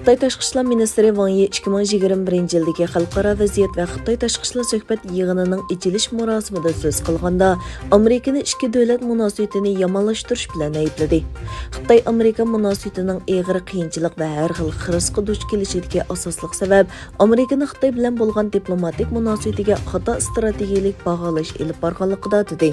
Xitoy Tashqi ishlar ministri Wang Yi 2021 yildagi xalqaro vaziyat va Xitoy tashqi ishlar suhbat yig'inining ichilish marosimida so'z qilganda Amerikani ikki davlat munosabatini yomonlashtirish bilan aybladi. Xitoy Amerika munosabatining og'ir qiyinchilik va har xil xirqqa duch kelishiga asosli sabab Amerikani Xitoy bilan bo'lgan diplomatik munosabatiga xato strategiyalik baholash ilib borganligida dedi.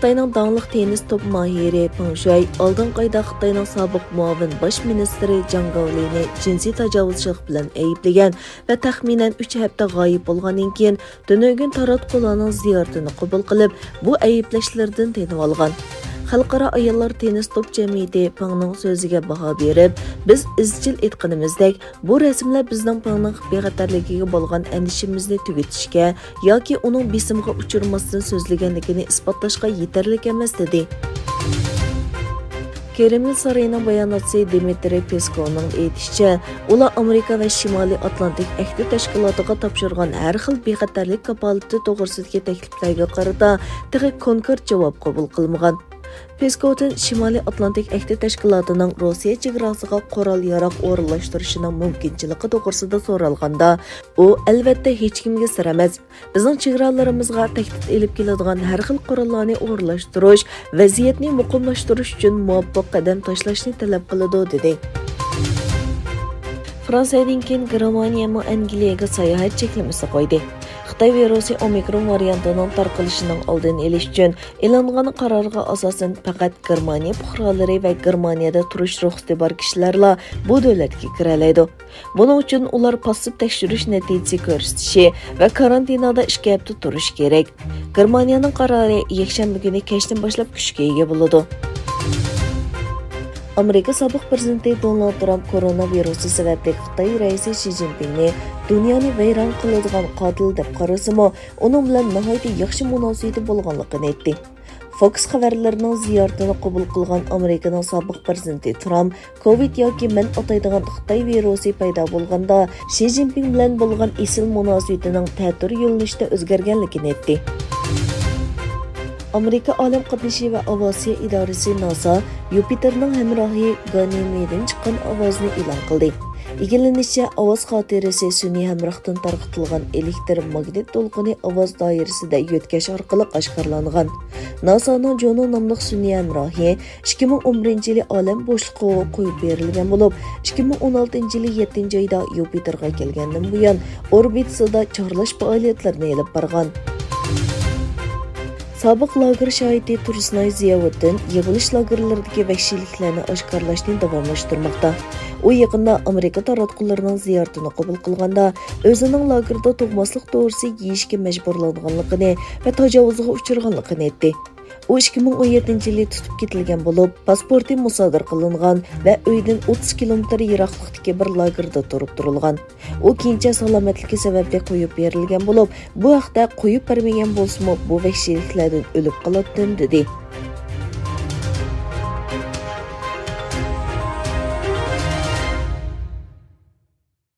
Xitoyning dаңlıq tennis top mahiri Peng Shuai oldingi oyda Xitoyning sobiq muavin bosh ministri Zhang Gaolini jinsiy tajovuzchilik bilan ayblagan va taxminan 3 hafta g'oyib bo'lgandan keyin tunugin taratqularning ziyoratini qabul qilib, bu ayblashlardan tinib olgan. Xalqaro ayollar tennis top jamiyati Pengning so'ziga baho berib, biz izchil aytganimizdek, bu rasmlar bizning Pengning bexatarligiga bo'lgan andishimizni tugatishga yoki uning besimga uchirmasdan so'zlaganligini isbotlashga yetarli emas dedi. Kreml sarayının bayonotchisi Dmitriy Peskovning aytishicha, ular Amerika va Shimoliy Atlantik ahdi tashkilotiga topshirgan har xil bexatarlik kapolati to'g'risidagi takliflarga qarata texnik konkret javob qabul qilmagan. Peskovdan Shimoliy Atlantik ahdi tashkilotining Rossiya chegarasiga qurol-yarog' o'rinlashtirishining mumkinchiligi to'g'risida so'ralganda, u albatta hech kimga sir emas. Bizning chegaralarimizga tahdid elib keladigan har xil qurollarni o'rinlashtirish, vaziyatni muqimlashtirish uchun muvaffaq qadam tashlashni talab qiladi dedi. Fransiyadan keyin Germaniya ham Angliyaga sayohat cheklamasi qo'ydi. Xitoy virusi Omikron variantining tarqalishining oldini olish uchun e'lonlangan qarorga asosan faqat Germaniya fuqarolari va Germaniyada turish ruxsati bor kishilarla bu davlatga kira oladi. Buning uchun ular passiv tekshirish natijasi ko'rsatishi va karantinada 2 hafta turish kerak. Germaniyaning qarori yakshanba kuni kechdan boshlab kuchga ega bo'ladi. Amerika sobiq prezidenti Donald Trump koronavirusi sababli Xitoy raisi Xi Jinpingni dunyoni vayron qiladigan qotil deb qarasimi, uning bilan nihoyat yaxshi munosabati bo'lganligini aytdi. Fox xabarlarining ziyoratini qabul qilgan Amerikaning sobiq prezidenti Trump COVID yoki men ataydigan Xitoy virusi paydo bo'lganda Xi Jinping bilan bo'lgan esil munosabatining ta'tir yo'nalishida o'zgarganligini aytdi. Amerika Olam qatnashi va aviatsiya idorasi NASA Yupiterning hamrohi Ganymede'dan chiqqan ovozni e'lon qildi. Egallanishicha, ovoz xotirasi sun'iy hamrohdan tarqatilgan elektromagnit to'lqini ovoz doirasida yo'tkash orqali oshkorlangan. NASAning Juno nomli sun'iy hamrohi 2011-yili olam bo'shligiga qo'yib berilgan bo'lib, 2016-yili 7-oyda Yupiterga kelgandan buyon orbitasida chorlash faoliyatlarini olib borgan. Sobiq lager shoidi Tursunay Ziyovuddin yig'ilish lagerlaridagi vahshiyliklarni oshkorlashni davomlashtirmoqda. U yaqinda Amerika taratqullarining ziyoratini qabul qilganda o'zining lagerda tug'maslik to'g'risi yeyishga majburlanganligini va tajovuzga uchraganligini aytdi. U 2017-yili tutib ketilgan bo'lib, pasporti musodir qilingan va uydan 30 kilometr yiroqlikdagi bir lagerda turib turilgan. U keyincha salomatligi sababli qo'yib berilgan bo'lib, bu haqda qo'yib bermagan bo'lsa-mu, bu vahshiyliklardan o'lib qoladi dedi.